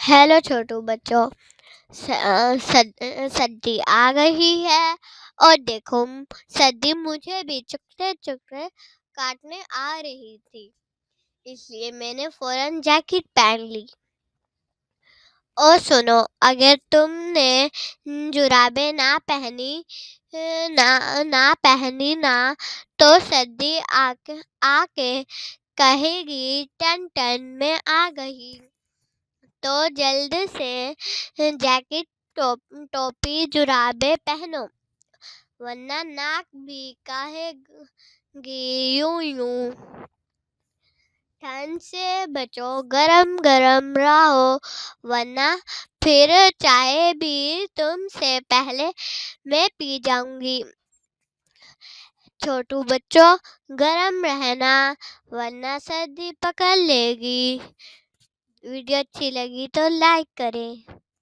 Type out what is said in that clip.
Hello छोटू बच्चों। सर्दी आ गई है और देखो सर्दी मुझे भी चुपके चुपके काटने आ रही थी, इसलिए मैंने फौरन जैकेट पहन ली। और सुनो, अगर तुमने जुराबें ना तो सर्दी आके कहेगी टन टन में आ गई। तो जल्द से जैकेट टोपी जुराबे पहनो, वरना नाक भी कहेगी यूं यूं। ठंड से बचो, गरम गरम रहो, वरना फिर चाय भी तुमसे पहले मैं पी जाऊंगी। छोटू बच्चों, गरम रहना, वरना सर्दी पकड़ लेगी। वीडियो अच्छी लगी तो लाइक करें।